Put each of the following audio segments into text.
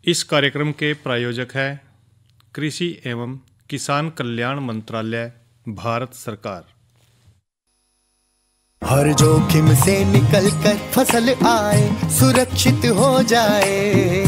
इस कार्यक्रम के प्रायोजक है कृषि एवं किसान कल्याण मंत्रालय, भारत सरकार। हर जोखिम से निकल कर फसल आए, सुरक्षित हो जाए।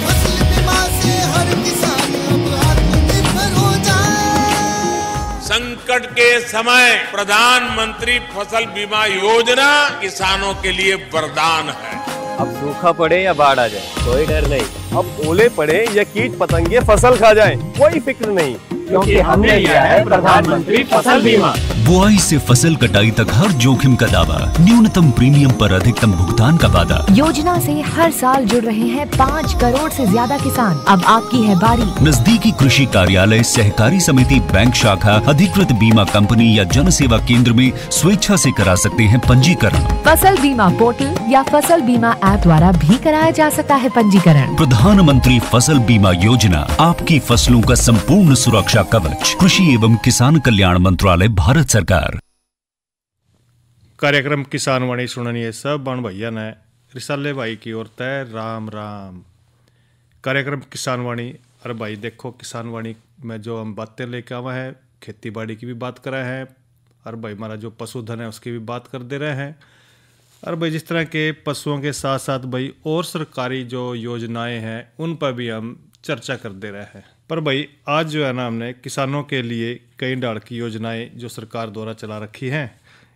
फसल बीमा से हर किसान अब आत्मनिर्भर हो जाए। संकट के समय प्रधानमंत्री फसल बीमा योजना किसानों के लिए वरदान है। अब सूखा पड़े या बाढ़ आ जाए कोई डर नहीं, अब ओले पड़े या कीट पतंगे फसल खा जाए कोई फिक्र नहीं, क्योंकि हमने लिया है प्रधानमंत्री फसल बीमा। बुआई से फसल कटाई तक हर जोखिम का दावा, न्यूनतम प्रीमियम पर अधिकतम भुगतान का वादा। योजना से हर साल जुड़ रहे हैं 5 करोड़ से ज्यादा किसान। अब आपकी है बारी। नजदीकी कृषि कार्यालय, सहकारी समिति, बैंक शाखा, अधिकृत बीमा कंपनी या जन सेवा केंद्र में स्वेच्छा से करा सकते हैं पंजीकरण। फसल बीमा पोर्टल या फसल बीमा ऐप द्वारा भी कराया जा सकता है पंजीकरण। प्रधानमंत्री फसल बीमा योजना, आपकी फसलों का संपूर्ण सुरक्षा कवच। कृषि एवं किसान कल्याण मंत्रालय, भारत सरकार। कार्यक्रम किसान वाणी सुननिए सब बन भैया ने रिसाले भाई की ओर तय राम राम। कार्यक्रम किसान वाणी। अरे भाई देखो, किसान वाणी में जो हम बातें लेके आवा है, खेती बाड़ी की भी बात कर रहे हैं, और भाई हमारा जो पशुधन है उसकी भी बात कर दे रहे हैं। और भाई जिस तरह के पशुओं के साथ साथ भाई और सरकारी जो योजनाएं हैं उन पर भी हम चर्चा कर दे रहे हैं। पर भाई आज जो है ना, हमने किसानों के लिए कई ढाल की योजनाएं जो सरकार द्वारा चला रखी हैं,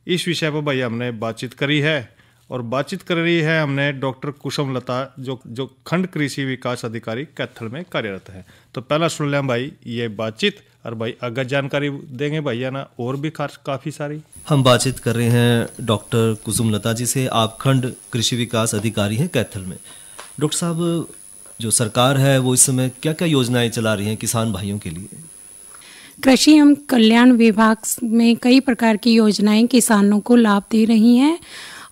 इस विषय पर भाई हमने बातचीत करी है। और बातचीत कर रही है हमने डॉक्टर कुसुम लता, जो खंड कृषि विकास अधिकारी कैथल में कार्यरत है। तो पहला सुन लें भाई ये बातचीत, और भाई अगर जानकारी देंगे भैया ना और भी काफ़ी सारी। हम बातचीत कर रहे हैं डॉक्टर कुसुम लता जी से, आप खंड कृषि विकास अधिकारी हैं कैथल में। डॉक्टर साहब, जो सरकार है वो इस समय क्या क्या योजनाएं चला रही हैं किसान भाइयों के लिए? कृषि एवं कल्याण विभाग में कई प्रकार की योजनाएं किसानों को लाभ दे रही हैं,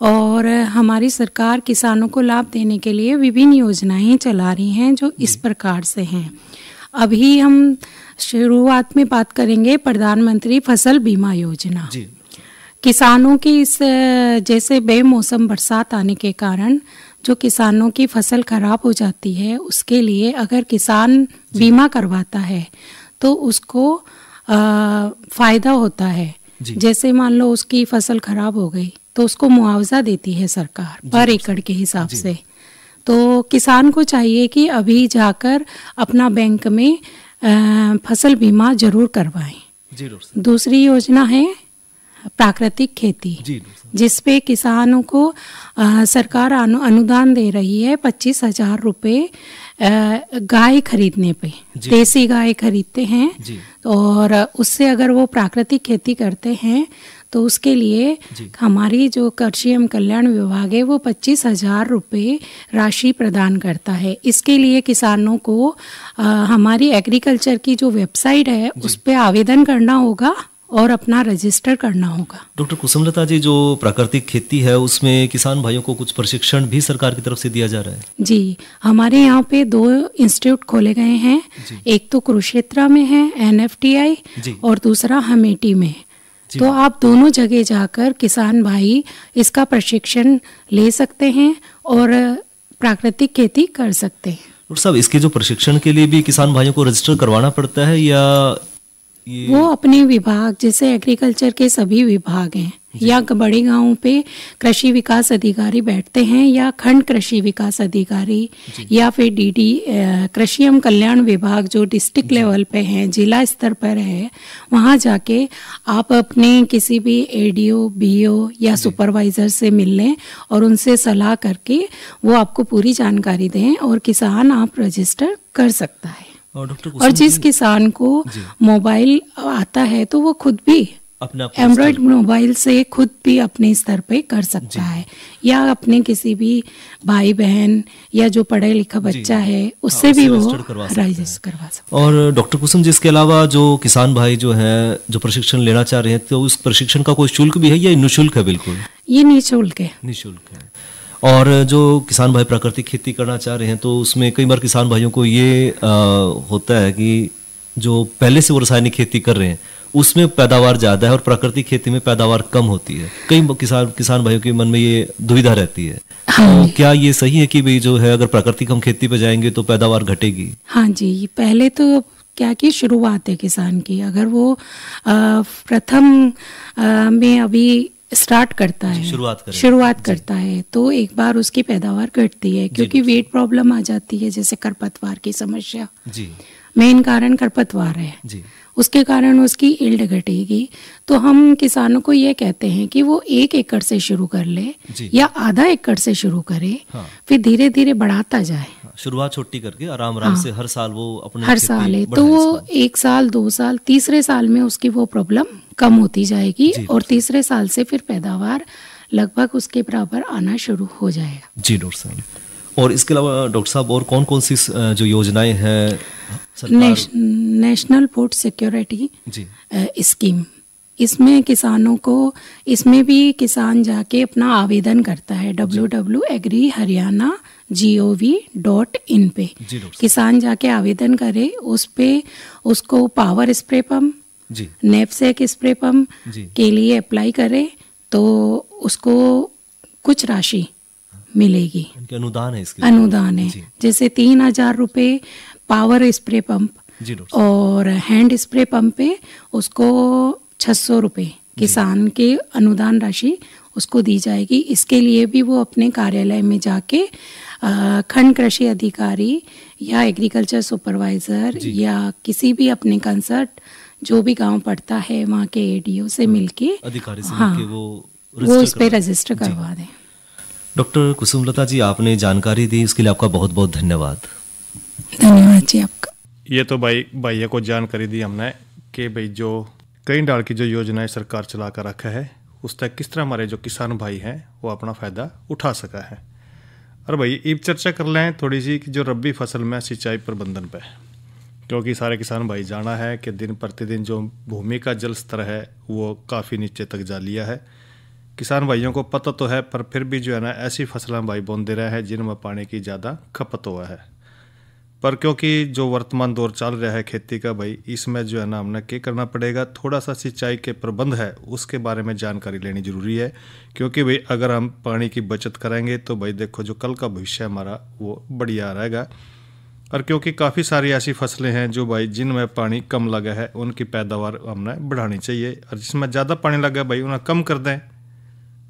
और हमारी सरकार किसानों को लाभ देने के लिए विभिन्न योजनाएं चला रही हैं जो इस प्रकार से हैं। अभी हम शुरुआत में बात करेंगे प्रधानमंत्री फसल बीमा योजना जी। किसानों की इस जैसे बेमौसम बरसात आने के कारण जो किसानों की फसल खराब हो जाती है, उसके लिए अगर किसान बीमा करवाता है तो उसको फायदा होता है। जैसे मान लो उसकी फसल खराब हो गई तो उसको मुआवजा देती है सरकार पर एकड़ के हिसाब से। तो किसान को चाहिए कि अभी जाकर अपना बैंक में फसल बीमा जरूर करवाएं। दूसरी योजना है प्राकृतिक खेती, जिसपे किसानों को सरकार अनुदान दे रही है 25,000 रुपये गाय खरीदने पे। देसी गाय खरीदते हैं और उससे अगर वो प्राकृतिक खेती करते हैं तो उसके लिए हमारी जो कृषि एवं कल्याण विभाग है वो 25,000 रुपये राशि प्रदान करता है। इसके लिए किसानों को हमारी एग्रीकल्चर की जो वेबसाइट है उस पर आवेदन करना होगा और अपना रजिस्टर करना होगा। डॉक्टर कुसुम लता जी, जो प्राकृतिक खेती है उसमें किसान भाइयों को कुछ प्रशिक्षण भी सरकार की तरफ से दिया जा रहा है? जी, हमारे यहाँ पे 2 इंस्टीट्यूट खोले गए हैं। एक तो कुरुक्षेत्र में है NFTI और दूसरा हमेटी में। तो आप दोनों जगह जाकर किसान भाई इसका प्रशिक्षण ले सकते हैं और प्राकृतिक खेती कर सकते हैं। डॉक्टर साहब, इसके जो प्रशिक्षण के लिए भी किसान भाइयों को रजिस्टर करवाना पड़ता है या वो अपने विभाग, जैसे एग्रीकल्चर के सभी विभाग हैं या बड़े गांवों पे कृषि विकास अधिकारी बैठते हैं या खंड कृषि विकास अधिकारी या फिर DD कृषि एवं कल्याण विभाग जो डिस्ट्रिक्ट लेवल पे है, जिला स्तर पर है, वहां जाके आप अपने किसी भी ADO, BO या सुपरवाइजर से मिल लें और उनसे सलाह करके वो आपको पूरी जानकारी दें और किसान आप रजिस्टर कर सकता है। और जिस किसान को मोबाइल आता है तो वो खुद भी एंड्रॉइड मोबाइल से खुद भी अपने स्तर पे कर सकता है, या अपने किसी भी भाई बहन या जो पढ़े लिखा बच्चा है उससे भी वो रजिस्टर करवा सकता है। और डॉक्टर कुसुम जी, इसके अलावा जो किसान भाई जो है जो प्रशिक्षण लेना चाह रहे हैं तो उस प्रशिक्षण का कोई शुल्क भी है या निःशुल्क है? बिल्कुल ये निःशुल्क है। निःशुल्क है। और जो किसान भाई प्राकृतिक खेती करना चाह रहे हैं तो उसमें कई बार किसान भाइयों को ये होता है कि जो पहले से वो रासायनिक खेती कर रहे हैं उसमें पैदावार ज़्यादा है और प्राकृतिक खेती में पैदावार कम होती है। कई किसान भाइयों के मन में ये दुविधा रहती है। हाँ, तो क्या ये सही है कि भाई जो है अगर प्राकृतिक हम खेती पे जाएंगे तो पैदावार घटेगी? हाँ जी, पहले तो क्या कि शुरुआत है किसान की, अगर वो प्रथम में अभी स्टार्ट करता है, शुरुआत करता है, तो एक बार उसकी पैदावार घटती है, क्योंकि वेट प्रॉब्लम आ जाती है, जैसे खरपतवार की समस्या जी, मेन कारण खरपतवार है जी, उसके कारण उसकी यील्ड घटेगी। तो हम किसानों को ये कहते हैं कि वो 1 एकड़ से शुरू कर ले या आधा एकड़ से शुरू करे, फिर धीरे धीरे बढ़ाता जाए, शुरुआत छोटी करके आराम से हर साल वो अपने हर साल है तो वो 1 साल 2 साल तीसरे साल में उसकी वो प्रॉब्लम कम होती जाएगी और तीसरे साल से फिर पैदावार लगभग उसके बराबर आना शुरू हो जाएगा। जी डॉक्टर साहब, और इसके अलावा डॉक्टर साहब और कौन कौन सी जो योजनाएं हैं? नेशनल फूड सिक्योरिटी स्कीम, इसमें किसानों को, इसमें भी किसान जाके अपना आवेदन करता है www.agriharyana.gov.in पे, किसान जाके आवेदन करे, उस पे उसको power spray pump, knapsack spray pump के लिए अप्लाई करे तो उसको कुछ राशि मिलेगी, अनुदान है इसके, अनुदान है, जैसे 3,000 रुपये पावर स्प्रे पंप और हैंड स्प्रे पंप पे उसको 600 रुपये किसान के अनुदान राशि उसको दी जाएगी। इसके लिए भी वो अपने कार्यालय में जाके खंड कृषि अधिकारी या एग्रीकल्चर सुपरवाइजर या किसी भी अपने कंसर्ट जो भी गांव पड़ता है वहाँ के एडीओ से मिलके अधिकारी से मिलके वो उस पे रजिस्टर करवा दें। डॉक्टर कुसुमलता जी, आपने जानकारी दी, उसके लिए आपका बहुत बहुत धन्यवाद। धन्यवाद जी आपका। ये तो भैया को जानकारी दी हमने कि भाई जो कई डाल की जो योजनाएं सरकार चला कर रखा है उस तक किस तरह हमारे जो किसान भाई हैं वो अपना फ़ायदा उठा सका है। और भाई अब चर्चा कर लें थोड़ी सी कि जो रबी फसल में सिंचाई प्रबंधन पे, क्योंकि सारे किसान भाई जाना है कि दिन प्रतिदिन जो भूमि का जल स्तर है वो काफ़ी नीचे तक जा लिया है। किसान भाइयों को पता तो है, पर फिर भी जो है ना ऐसी फसलें भाई बोंदे रहे हैं जिनमें पानी की ज़्यादा खपत हुआ है। पर क्योंकि जो वर्तमान दौर चल रहा है खेती का भाई, इसमें जो है ना हमने क्या करना पड़ेगा, थोड़ा सा सिंचाई के प्रबंध है उसके बारे में जानकारी लेनी जरूरी है। क्योंकि भाई अगर हम पानी की बचत करेंगे तो भाई देखो जो कल का भविष्य हमारा वो बढ़िया रहेगा। और क्योंकि काफ़ी सारी ऐसी फसलें हैं जो भाई जिनमें पानी कम लगा है उनकी पैदावार हमने बढ़ानी चाहिए, और जिसमें ज़्यादा पानी लगा भाई उन्हें कम कर दें।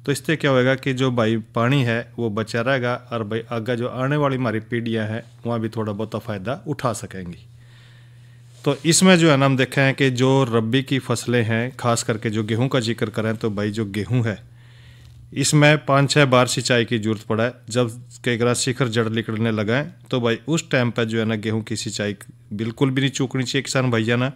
तो इससे क्या होएगा कि जो भाई पानी है वो बचा रहेगा और भाई आगे जो आने वाली हमारी पीढ़ियाँ हैं वहाँ भी थोड़ा बहुत फ़ायदा उठा सकेंगी। तो इसमें जो है ना हम देखें हैं कि जो रबी की फसलें हैं, खास करके जो गेहूं का जिक्र करें तो भाई जो गेहूं है इसमें 5-6 बार सिंचाई की जरूरत पड़ा है। जब कई बार शिखर जड़ निकलने लगा है तो भाई उस टाइम पर जो है ना गेहूँ की सिंचाई बिल्कुल भी नहीं चूकनी चाहिए किसान भैया ना,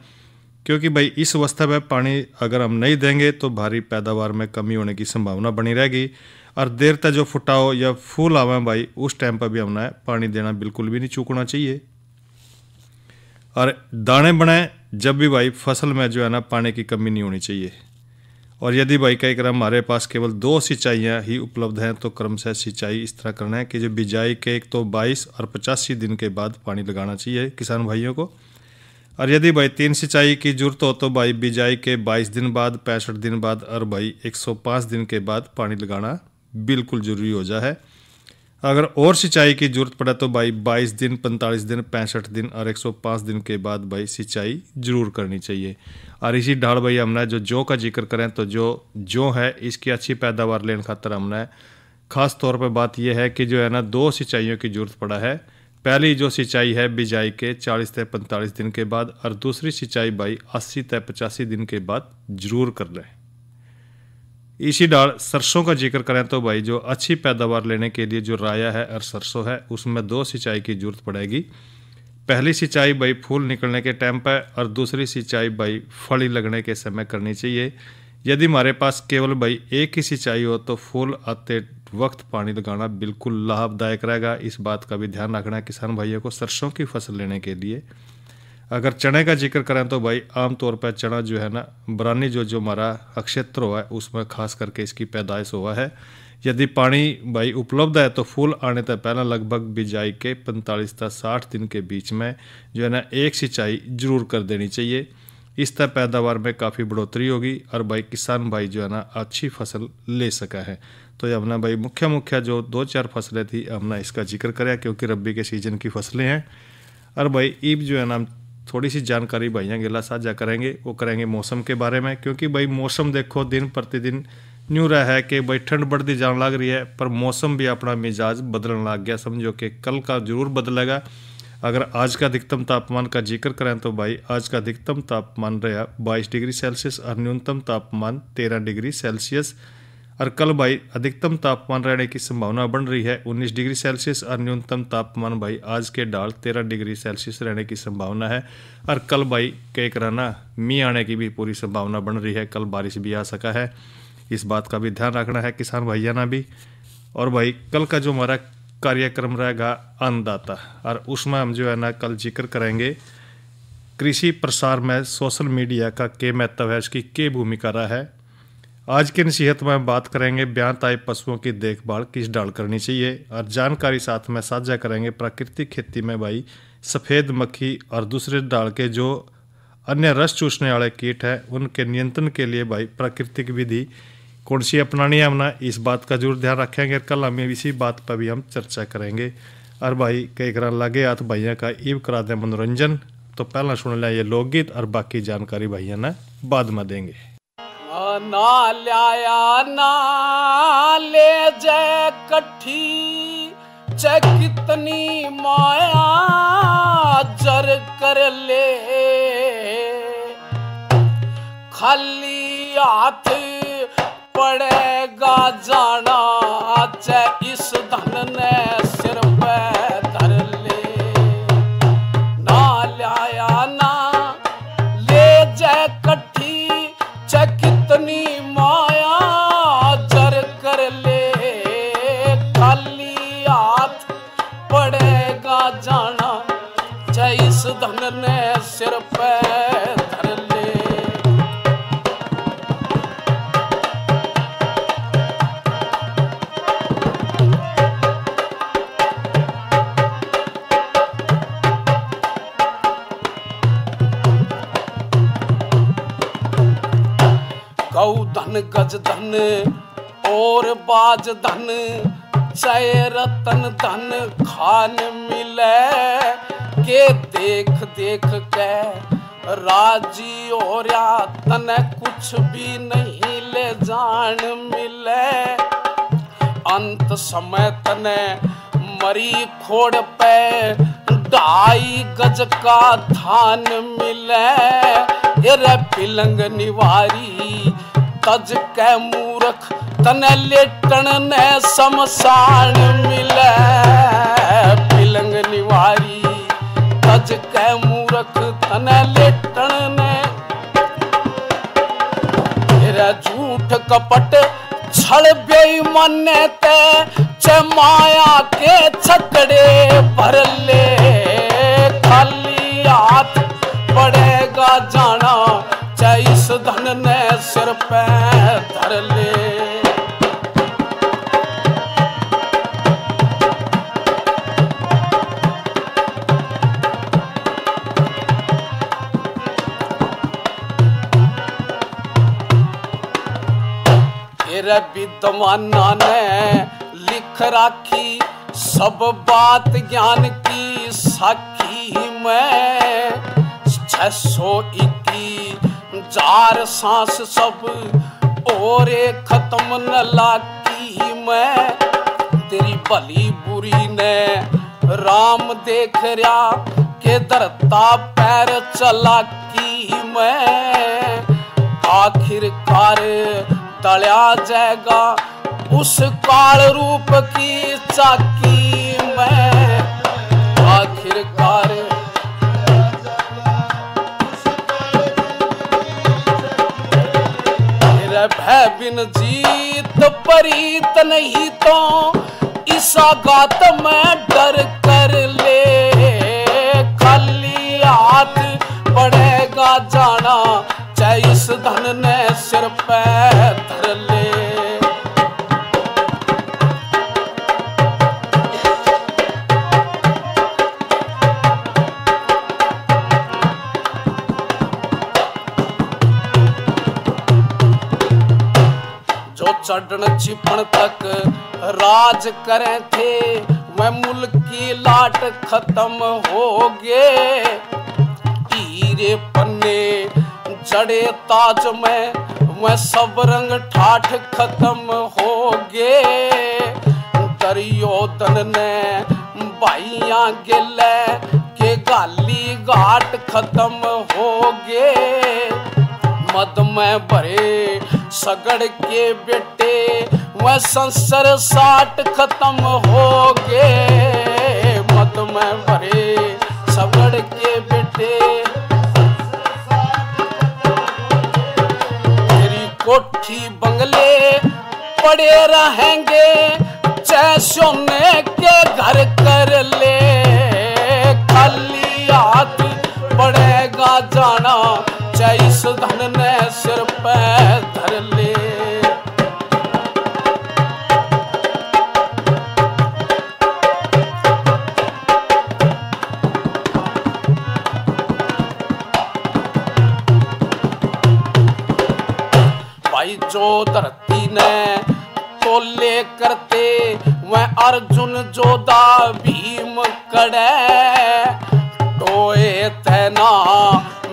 क्योंकि भाई इस अवस्था में पानी अगर हम नहीं देंगे तो भारी पैदावार में कमी होने की संभावना बनी रहेगी। और देर तक जो फुटाओ या फूल आवे भाई उस टाइम पर भी हमने पानी देना बिल्कुल भी नहीं चूकना चाहिए। और दाने बनाए जब भी भाई फसल में जो है ना पानी की कमी नहीं होनी चाहिए। और यदि भाई कई क्रम हमारे पास केवल 2 सिंचाइयाँ ही उपलब्ध हैं तो क्रमशः सिंचाई इस तरह करना है कि जो बिजाई के एक तो 22 और 85 दिन के बाद पानी लगाना चाहिए किसान भाइयों को। और यदि भाई 3 सिंचाई की जरूरत हो तो भाई बिजाई के 22 दिन बाद, 65 दिन बाद और भाई 105 दिन के बाद पानी लगाना बिल्कुल ज़रूरी हो जाए है। अगर और सिंचाई की जरूरत पड़े तो भाई 22 दिन, 45 दिन, 65 दिन और 105 दिन के बाद भाई सिंचाई जरूर करनी चाहिए। और इसी ढाल भाई हमने जो का जिक्र करें तो जो है इसकी अच्छी पैदावार लेने खातर हमने खास तौर पर बात यह है कि जो है ना 2 सिंचाइयों की जरूरत पड़ा है। पहली जो सिंचाई है बिजाई के 40 से 45 दिन के बाद और दूसरी सिंचाई भाई 80 से 85 दिन के बाद जरूर कर लें। इसी डाल सरसों का जिक्र करें तो भाई जो अच्छी पैदावार लेने के लिए जो राया है और सरसों है उसमें 2 सिंचाई की जरूरत पड़ेगी। पहली सिंचाई भाई फूल निकलने के टाइम पर और दूसरी सिंचाई भाई फली लगने के समय करनी चाहिए। यदि हमारे पास केवल भाई एक ही सिंचाई हो तो फूल आते वक्त पानी लगाना बिल्कुल लाभदायक रहेगा। इस बात का भी ध्यान रखना है किसान भाइयों को सरसों की फसल लेने के लिए। अगर चने का जिक्र करें तो भाई आमतौर पर चना जो है ना बरानी जो हमारा क्षेत्र हुआ है उसमें खास करके इसकी पैदाइश हुआ है। यदि पानी भाई उपलब्ध है तो फूल आने तक पहले लगभग बिजाई के 45 से 60 दिन के बीच में जो है ना एक सिंचाई जरूर कर देनी चाहिए। इस तरह पैदावार में काफ़ी बढ़ोतरी होगी और भाई किसान भाई जो है ना अच्छी फसल ले सका है। तो ये हमने भाई मुख्य जो 2-4 फसलें थी हमने इसका जिक्र कराया क्योंकि रबी के सीजन की फसलें हैं। और भाई ईब जो है ना हम थोड़ी सी जानकारी भाइयों गिला साझा करेंगे, वो करेंगे मौसम के बारे में, क्योंकि भाई मौसम देखो दिन प्रतिदिन न्यू रहा है कि भाई ठंड बढ़ती जाने लग रही है, पर मौसम भी अपना मिजाज बदलने लग गया। समझो कि कल का जरूर बदलेगा। अगर आज का अधिकतम तापमान का जिक्र करें तो भाई आज का अधिकतम तापमान रहा 22 डिग्री सेल्सियस और न्यूनतम तापमान 13 डिग्री सेल्सियस। और कल भाई अधिकतम तापमान रहने की संभावना बन रही है 19 डिग्री सेल्सियस और न्यूनतम तापमान भाई आज के डाल 13 डिग्री सेल्सियस रहने की संभावना है। और कल भाई कई कराना मींह आने की भी पूरी संभावना बन रही है, कल बारिश भी आ सका है। इस बात का भी ध्यान रखना है किसान भाइयों ने भी। और भाई कल का जो हमारा कार्यक्रम रहेगा अन्नदाता, और उसमें हम जो है ना कल जिक्र करेंगे कृषि प्रसार में सोशल मीडिया का क्या महत्व है, उसकी क्या भूमिका रहा है। आज की नसीहत में हम बात करेंगे ब्यात आए पशुओं की देखभाल किस डाल करनी चाहिए, और जानकारी साथ में साझा करेंगे प्राकृतिक खेती में भाई सफ़ेद मक्खी और दूसरे डाल के जो अन्य रस चूसने वाले कीट हैं उनके नियंत्रण के लिए भाई प्राकृतिक विधि कौन सी अपनानी है, हमने इस बात का जरूर ध्यान रखेंगे। कल हमें इसी बात पर भी हम चर्चा करेंगे। और भाई कई करा लगे हाथ भैया का ईब करा दें मनोरंजन। तो पहला सुन लिया ये लोकगीत और बाकी जानकारी भैया ने बाद में देंगे। ना लाया ना ले जय कठी च कितनी माया जर कर ले, खाली हाथ पड़ेगा जाना च इस धन ने सिर पे धर ले। ना लाया ना ले जय कठी च कितनी माया जर कर ले, खाली हाथ पड़ेगा जाना च इस धन ने सिर पे धर ले। गौ धन गज धन और बाज धन चय रतन धन खान मिले, के देख देख के राजी हो रहा तने कुछ भी नहीं ले जान मिले। अंत समय तने मरी खोड़ पे 2.5 गज का धान मिले, रे पिलंग निवारी तज के मूर्ख तने लेटन ने शमशान मिले। पिलंग निवारी तज के मूर्ख तने लेटन ने, रे झूठ कपट छल बेईमाने ते च माया के छकड़े भर ले, खाली हाथ पड़ेगा जाना च इस धन ने सिर पे धर ले। तेरे विद्वाना ने लिख राखी सब बात ज्ञान की साखी में, 621 सांस सब और खत्म न लाकी में। तेरी भली बुरी ने राम देख रहा के धरता पैर चलाकी में, आखिरकार तल्या जाएगा उस काल रूप की चाकी में। आखिरकार भय बिन जीत परीत नहीं तो ईसा गात में डर कर ले, खाली हाथ पड़ेगा जाना चाहे इस धन ने सिर पे धर ले। चढ़न छिपण तक राज करे थे, वह मुल्क की लाट खत्म हो गए। हीरे पन्ने जड़े ताज में वह सब रंग ठाठ खत्म हो गए। दुर्योधन ने भाइयां गिले के गाली घाट खत्म हो गए। मद में भरे सगड़ के बेटे वह संसर साठ खत्म हो गए। मद में भरे सगड़ के बेटे तेरी कोठी बंगले पड़े रहेंगे, चाहे सोने के घर कर ले। खाली हाथ पड़ेगा जाना, चाहे इस धन ने सिर पे धर ले। भाई जो धरती ने तोले करते वह अर्जुन जोधा भीम कड़े। टोए तेना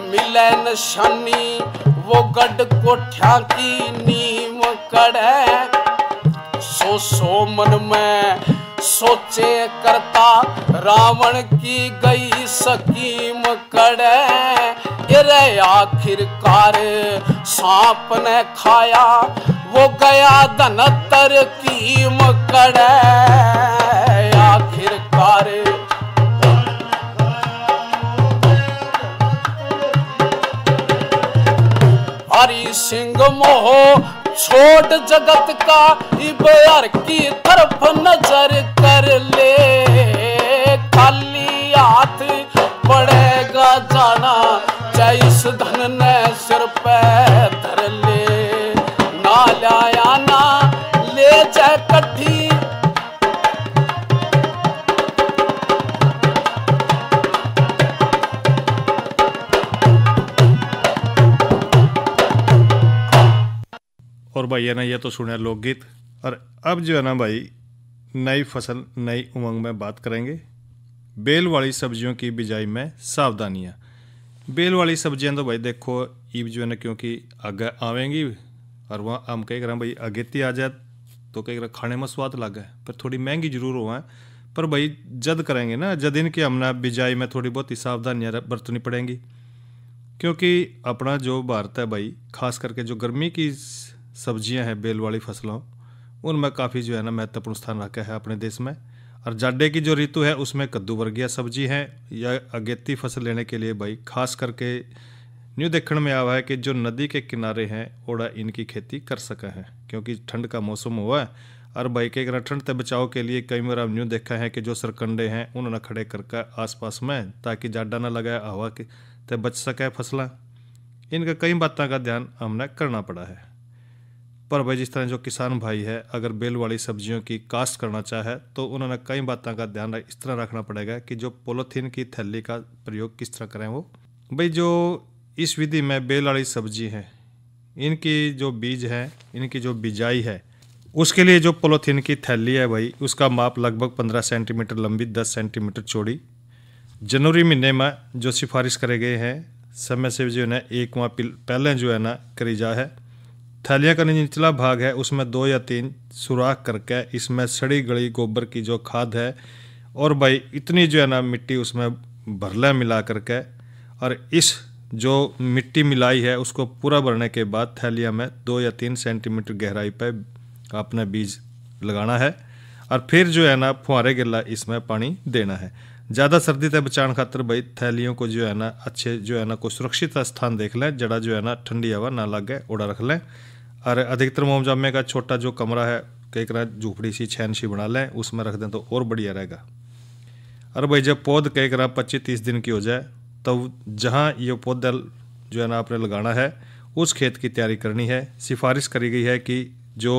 मिले निशानी वो गढ़ कोठ्या की नीम कड़े। सो मन में सोचे करता रावण की गई सकीम कड़े। अरे आखिरकार सांप ने खाया वो गया धनतर कीम कड़े। आखिरकार हरि सिंह मोह छोड़ जगत का इबहर की तरफ नजर कर ले। खाली हाथ पड़ेगा जाना, चाहे इस धन ने सिर पे धर ले। ना लाया ना ले जाए कट्ठी और भाई है ना, ये तो सुने लोकगीत। और अब जो है ना भाई, नई फसल नई उमंग में बात करेंगे। बेल वाली सब्जियों की बिजाई में सावधानियाँ। बेल वाली सब्जियां तो भाई देखो ईब जो है ना, क्योंकि आगे आवेंगी और वहाँ हम कह रहे भाई अगेती आ जाए तो कह रहे खाने में स्वाद लगा है, पर थोड़ी महंगी जरूर हुआ है। पर भाई जद करेंगे ना, जद इनकी हमने बिजाई में थोड़ी बहुत ही सावधानियाँ बरतनी पड़ेंगी, क्योंकि अपना जो भारत है भाई, खास करके जो गर्मी की सब्जियां हैं बेल वाली फसलों, उनमें काफ़ी जो है ना महत्वपूर्ण स्थान रखा है अपने देश में। और जाडे की जो ऋतु है उसमें कद्दू वर्गीय सब्जी है या अगेती फसल लेने के लिए भाई खास करके न्यू देखने में आया है कि जो नदी के किनारे हैं ओड़ा इनकी खेती कर सका है, क्योंकि ठंड का मौसम हुआ है। और भाई के अगर ठंड से बचाव के लिए कई बार न्यू देखा है कि जो सरकंडे हैं उन्होंने खड़े करके आसपास में, ताकि जाडा ना लगाए हवा के ते बच सके फसलें। इनका कई बातों का ध्यान हमने करना पड़ा है। पर भाई जिस तरह जो किसान भाई है अगर बेल वाली सब्जियों की काश्त करना चाहे तो उन्होंने कई बातों का ध्यान इस तरह रखना पड़ेगा कि जो पॉलीथीन की थैली का प्रयोग किस तरह करें। वो भाई जो इस विधि में बेल वाली सब्जी है, इनकी जो बीज है, इनकी जो बिजाई है, उसके लिए जो पॉलीथीन की थैली है भाई, उसका माप लगभग 15 सेंटीमीटर लंबी, 10 सेंटीमीटर चौड़ी। जनवरी महीने में जो सिफारिश करे गए हैं समय से जो है ना 1 माह पहले जो है ना करी जा है। थैलियाँ का निचला भाग है उसमें 2 या 3 सुराख करके इसमें सड़ी गली गोबर की जो खाद है और भाई इतनी जो है ना मिट्टी उसमें भरला मिला करके, और इस जो मिट्टी मिलाई है उसको पूरा भरने के बाद थैलियाँ में 2 या 3 सेंटीमीटर गहराई पर अपना बीज लगाना है। और फिर जो है ना फुहारे गिला इसमें पानी देना है। ज़्यादा सर्दी से बचाने खातर भाई थैलियों को जो है ना अच्छे जो है ना कोई सुरक्षित स्थान देख लें, जड़ा जो है ना ठंडी हवा ना लगे ओढ़ा रख लें। और अधिकतर मोमजामे का छोटा जो कमरा है कई तरह झूपड़ी सी छैन सी बना लें, उसमें रख दें तो और बढ़िया रहेगा। और भाई जब पौध कई तरह 25-30 दिन की हो जाए तब जहाँ ये पौधा जो है ना आपने लगाना है उस खेत की तैयारी करनी है। सिफारिश करी गई है कि जो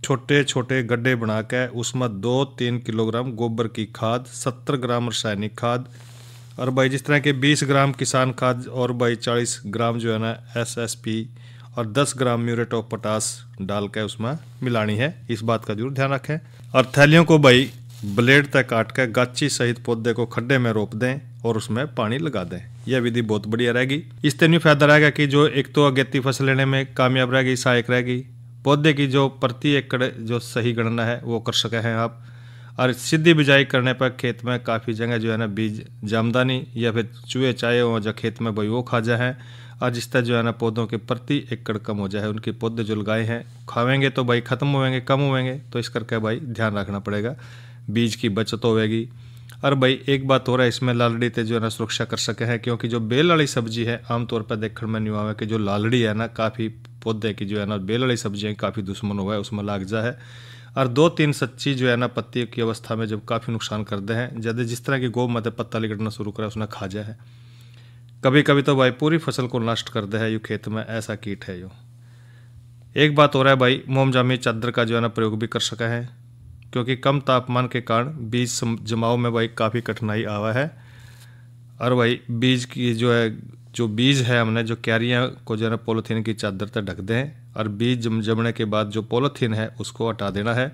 छोटे छोटे गड्ढे बना के उसमें 2-3 किलोग्राम गोबर की खाद, 70 ग्राम रासायनिक खाद और भाई जिस तरह के 20 ग्राम किसान खाद और भाई 40 ग्राम जो है ना SSP और 10 ग्राम म्यूरेट ऑफ पोटास डाल के उसमें मिलानी है। इस बात का जरूर ध्यान रखें। और थैलियों को भाई ब्लेड तक काट कर गाची सहित पौधे को खड्डे में रोप दें और उसमें पानी लगा दें। यह विधि बहुत बढ़िया रहेगी। इससे नहीं फायदा रहेगा कि जो एक तो अगेती फसल लेने में कामयाब रहेगी, सहायक रहेगी। पौधे की जो प्रति एकड़ जो सही गणना है वो कर सके हैं आप। और सीधी बिजाई करने पर खेत में काफ़ी जगह जो है ना बीज जामदानी या फिर चूहे चाहे हो जो खेत में भाई वो खा जाए, और जिस तरह जो है ना पौधों के प्रति एकड़ कम हो जाए। उनके पौधे जो लगाए हैं खावेंगे तो भाई ख़त्म होंगे, कम होंगे, तो इस करके भाई ध्यान रखना पड़ेगा, बीज की बचत होगी। और भाई एक बात हो रहा है इसमें लालड़ी ते जो है ना सुरक्षा कर सके हैं, क्योंकि जो बेल वाली सब्जी है आमतौर पर देखने में नहीं हुआ कि जो लालड़ी है ना काफ़ी पौधे की जो है ना बेल वाली सब्जियाँ काफ़ी दुश्मन हुआ है, उसमें लाग जा है। और 2-3 सच्ची जो है ना पत्ती की अवस्था में जब काफ़ी नुकसान करते हैं, जब जिस तरह की गो मध्य पत्ता लिगड़ना शुरू करे उसने खा जाए। कभी कभी तो भाई पूरी फसल को नष्ट कर दे है, यू खेत में ऐसा कीट है। यो एक बात हो रहा है भाई मोमजामी चादर का जो है ना प्रयोग भी कर सका है, क्योंकि कम तापमान के कारण बीज जमाव में भाई काफ़ी कठिनाई आवा है। और भाई बीज की जो बीज है हमने जो क्यारियाँ को जो है ना पॉलीथीन की चादर तक ढक दें, और बीज जमने के बाद जो पॉलीथीन है उसको हटा देना है।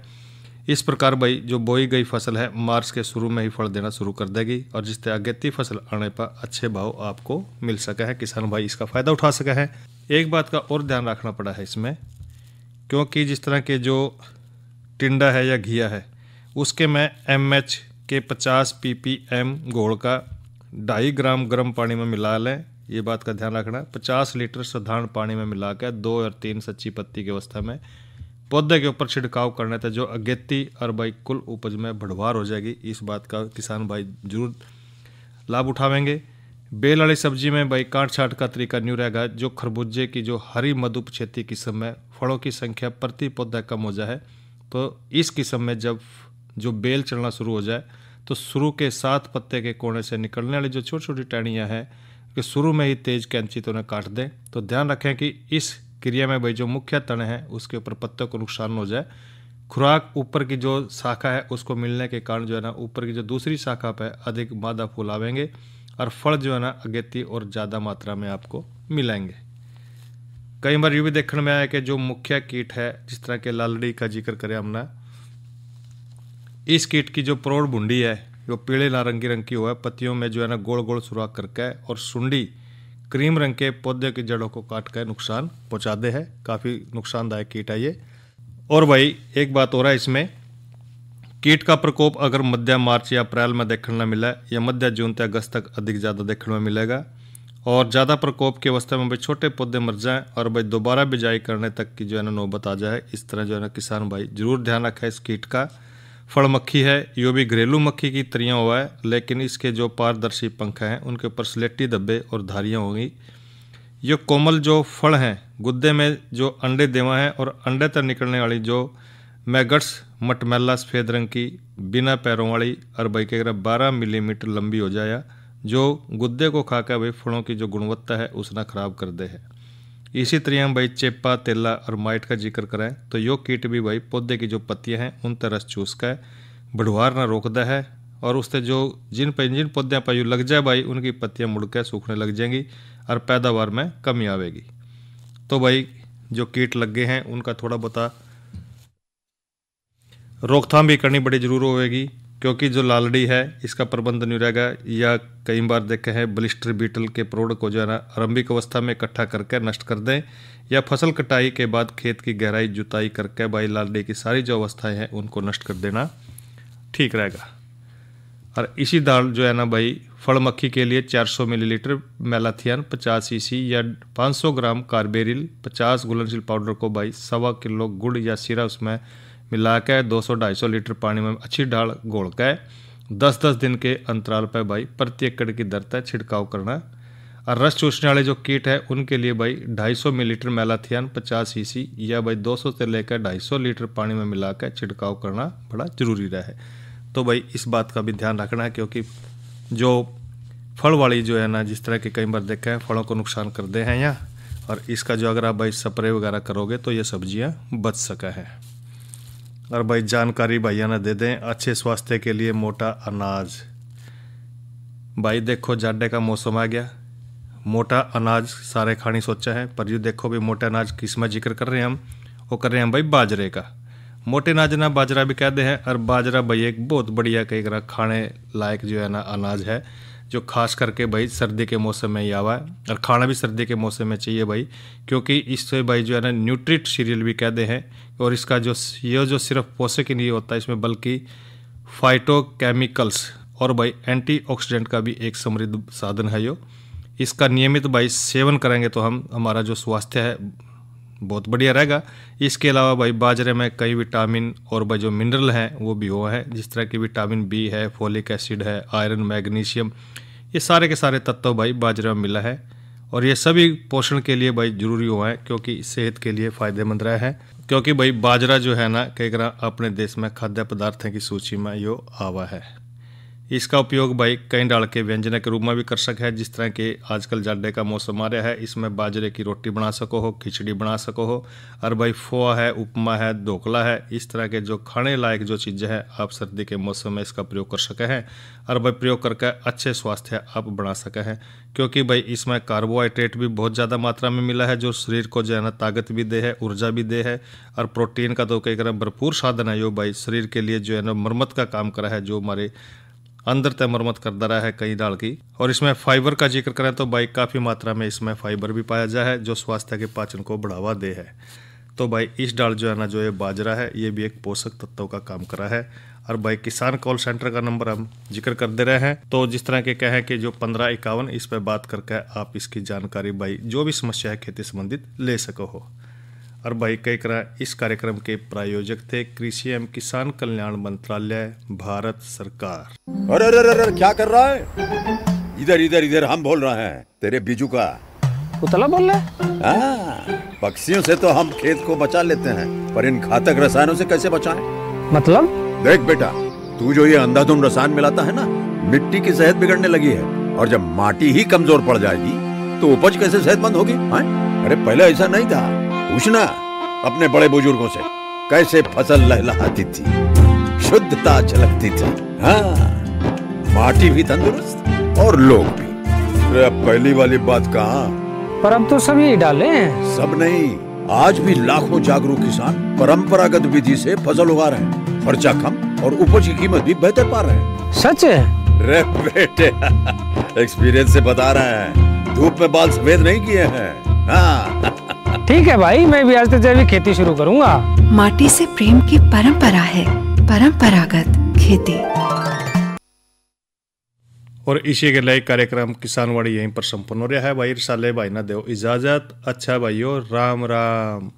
इस प्रकार भाई जो बोई गई फसल है मार्च के शुरू में ही फल देना शुरू कर देगी, और जिससे अगेती फसल आने पर अच्छे भाव आपको मिल सके हैं, किसान भाई इसका फ़ायदा उठा सके हैं। एक बात का और ध्यान रखना पड़ा है इसमें, क्योंकि जिस तरह के जो टिंडा है या घिया है उसके में MH के 50 ppm घोल का 2.5 ग्राम गर्म पानी में मिला लें। ये बात का ध्यान रखना। 50 लीटर साधारण पानी में मिलाकर 2 और 3 सच्ची पत्ती की अवस्था में पौधे के ऊपर छिड़काव करने तक जो अगेती और भाई कुल उपज में बढ़वार हो जाएगी। इस बात का किसान भाई जरूर लाभ उठावेंगे। बेल वाली सब्जी में भाई काट छाट का तरीका न्यू रहेगा। जो खरबूजे की जो हरी मधुपछेती किस्म में फलों की संख्या प्रति पौधा कम हो जाए, तो इस किस्म में जब जो बेल चलना शुरू हो जाए तो शुरू के 7 पत्ते के कोने से निकलने वाली जो छोटी छोटी टहनियाँ हैं कि शुरू में ही तेज कैंची तो उन्हें काट दें। तो ध्यान रखें कि इस क्रिया में भाई जो मुख्य तने हैं उसके ऊपर पत्तों को नुकसान हो जाए। खुराक ऊपर की जो शाखा है उसको मिलने के कारण जो है ना ऊपर की जो दूसरी शाखा पर अधिक मादा फूल आवेंगे और फल जो है ना अगेती और ज़्यादा मात्रा में आपको मिलेंगे। कई बार यूँ भी देखने में आया कि जो मुख्य कीट है जिस तरह के लालड़ी का जिक्र करें हमने, इस कीट की जो प्रौढ़ भुंडी है वो पीले नारंगी रंग की हुआ है, पत्तियों में जो है ना गोल गोल सुराख करके, और सुंडी क्रीम रंग के पौधे की जड़ों को काट कर नुकसान पहुँचा दे है। काफ़ी नुकसानदायक कीट है ये। और भाई एक बात हो रहा है इसमें, कीट का प्रकोप अगर मध्य मार्च या अप्रैल में देखने न मिला या मध्य जून से अगस्त तक अधिक ज़्यादा देखने में मिलेगा, और ज़्यादा प्रकोप की अवस्था में भाई छोटे पौधे मर जाएं और भाई दोबारा बिजाई करने तक की जो है ना नौबत आ जाए। इस तरह जो है ना किसान भाई जरूर ध्यान रखें इस कीट का। फल मक्खी है, यो भी घरेलू मक्खी की तरह हुआ है, लेकिन इसके जो पारदर्शी पंख हैं उनके ऊपर स्लेटी धब्बे और धारियाँ होंगी। ये कोमल जो फल हैं गुद्दे में जो अंडे देवा हैं और अंडे तक निकलने वाली जो मैगट्स मटमैला सफ़ेद रंग की बिना पैरों वाली और भाई के 12 मिलीमीटर लंबी हो जाए, जो गुद्दे को खाकर भाई फलों की जो गुणवत्ता है उसना खराब कर दे है। इसी तरह हम भाई चेपा, तेला और माइट का जिक्र करें तो यो कीट भी भाई पौधे की जो पत्तियां हैं उन तरह चूस कर बढ़वार ना रोकता है, और उससे जो जिन पौधे पर लग जाए भाई उनकी पत्तियां मुड़कर सूखने लग जाएंगी और पैदावार में कमी आवेगी। तो भाई जो कीट लग गए हैं उनका थोड़ा बहुत रोकथाम भी करनी बड़ी जरूर होगी, क्योंकि जो लालड़ी है इसका प्रबंध नहीं रहेगा। या कई बार देखे हैं ब्लिस्टर बीटल के प्रौढ़ को जो है ना आरंभिक अवस्था में इकट्ठा करके नष्ट कर दें, या फसल कटाई के बाद खेत की गहराई जुताई करके भाई लालड़ी की सारी जो अवस्थाएं हैं उनको नष्ट कर देना ठीक रहेगा। और इसी दाल जो है ना भाई फल मक्खी के लिए 400 मिलीलीटर मेलाथियन 50 cc या 500 ग्राम कार्बेरिल 50 घुलनशील पाउडर को भाई 1.25 किलो गुड़ या सीरा उसमें मिला के 200-250 लीटर पानी में अच्छी डाल घोल के 10-10 दिन के अंतराल पर भाई प्रति एकड़ की दर तक छिड़काव करना। और रस चूसने वाले जो कीट है उनके लिए भाई 250 मिलीलीटर मेलाथियन 50 cc या भाई 200 से लेकर 250 लीटर पानी में मिला कर छिड़काव करना बड़ा जरूरी रहा है। तो भाई इस बात का भी ध्यान रखना है, क्योंकि जो फल वाली जो है ना जिस तरह के कई बार देखा है फलों को नुकसान कर दे हैं यहाँ, और इसका जो अगर आप भाई स्प्रे वगैरह करोगे तो ये सब्जियाँ बच सका है। और भाई जानकारी भैया ना दे दें अच्छे स्वास्थ्य के लिए मोटा अनाज। भाई देखो जाडे का मौसम आ गया, मोटा अनाज सारे खाने सोचा है, पर जो देखो भाई मोटा अनाज किस में जिक्र कर रहे हैं हम, वो कर रहे हैं भाई बाजरे का। मोटे अनाज ना बाजरा भी कहते हैं, और बाजरा भाई एक बहुत बढ़िया कई तरह खाने लायक जो है ना अनाज है, जो खास करके भाई सर्दी के मौसम में ही आवा है, और खाना भी सर्दी के मौसम में चाहिए भाई, क्योंकि इससे भाई जो है ना न्यूट्रिट सीरियल भी कहते हैं। और इसका जो सिर्फ पोषक ही नहीं होता इसमें, बल्कि फाइटोकेमिकल्स और भाई एंटीऑक्सीडेंट का भी एक समृद्ध साधन है। यो इसका नियमित भाई सेवन करेंगे तो हमारा जो स्वास्थ्य है बहुत बढ़िया रहेगा। इसके अलावा भाई बाजरे में कई विटामिन और भाई जो मिनरल हैं वो भी हुआ है, जिस तरह की विटामिन बी है, फोलिक एसिड है, आयरन, मैग्नीशियम, ये सारे के सारे तत्व भाई बाजरे में मिला है। और ये सभी पोषण के लिए भाई जरूरी हुआ है, क्योंकि सेहत के लिए फ़ायदेमंद रहा है। क्योंकि भाई बाजरा जो है ना कई तरह अपने देश में खाद्य पदार्थों की सूची में यो आवा है। इसका उपयोग भाई कई डाल के व्यंजन के रूप में भी कर सके है, जिस तरह के आजकल जाड़े का मौसम आ रहा है, इसमें बाजरे की रोटी बना सको हो, खिचड़ी बना सको हो, और भाई फोआ है, उपमा है, ढोकला है, इस तरह के जो खाने लायक जो चीज़ें हैं आप सर्दी के मौसम में इसका प्रयोग कर सके हैं, और भाई प्रयोग करके अच्छे स्वास्थ्य आप बना सके हैं। क्योंकि भाई इसमें कार्बोहाइड्रेट भी बहुत ज़्यादा मात्रा में मिला है, जो शरीर को जो है ना ताकत भी दे है, ऊर्जा भी दे है, और प्रोटीन का तो कई तरह भरपूर साधन है, जो भाई शरीर के लिए जो है ना मरम्मत का काम करा है, जो हमारे अंदर तय मरम्मत करता रहा है कई डाल की। और इसमें फाइबर का जिक्र करें तो भाई काफ़ी मात्रा में इसमें फाइबर भी पाया जाए है, जो स्वास्थ्य के पाचन को बढ़ावा दे है। तो भाई इस डाल जो है ना जो ये बाजरा है, ये भी एक पोषक तत्वों का काम करा है। और भाई किसान कॉल सेंटर का नंबर हम जिक्र कर दे रहे हैं, तो जिस तरह के कहें कि जो 1551 इस पर बात करके आप इसकी जानकारी भाई जो भी समस्या है खेती संबंधित ले सको हो। और भाई कई तरह इस कार्यक्रम के प्रायोजक थे कृषि एवं किसान कल्याण मंत्रालय, भारत सरकार। अरे अरे अरे क्या कर रहा है? इधर इधर इधर हम बोल रहे हैं तेरे बीजू का। उतला बोल रहा है? पक्षियों से तो हम खेत को बचा लेते हैं, पर इन घातक रसायनों से कैसे बचाएं? मतलब? देख बेटा, तू जो ये अंधाधुंध रसायन मिलाता है ना, मिट्टी की सेहत बिगड़ने लगी है। और जब माटी ही कमजोर पड़ जाएगी तो उपज कैसे सेहतमंद होगी? अरे पहले ऐसा नहीं था। पूछना अपने बड़े बुजुर्गों से, कैसे फसल लहलहाती थी, शुद्धता झलकती थी। हाँ, माटी भी तंदुरुस्त और लोग भी। अरे पहली वाली बात कहाँ? पर अब तो सभी डाले हैं। सब नहीं, आज भी लाखों जागरूक किसान परंपरागत विधि से फसल उगा रहे हैं। खर्चा कम और उपज की कीमत भी बेहतर पा रहे हैं। सच है? रे बेटे एक्सपीरियंस से बता रहे हैं, धूप में बाल सफेद नहीं किए हैं। हाँ ठीक है भाई, मैं भी आज से जैविक खेती शुरू करूंगा। माटी से प्रेम की परंपरा है, परंपरागत खेती। और इसी के लिए कार्यक्रम किसानवाड़ी यहीं पर संपन्न हो रहा है। भाई रिसाले भाई ना दो इजाजत। अच्छा भाइयों, राम राम।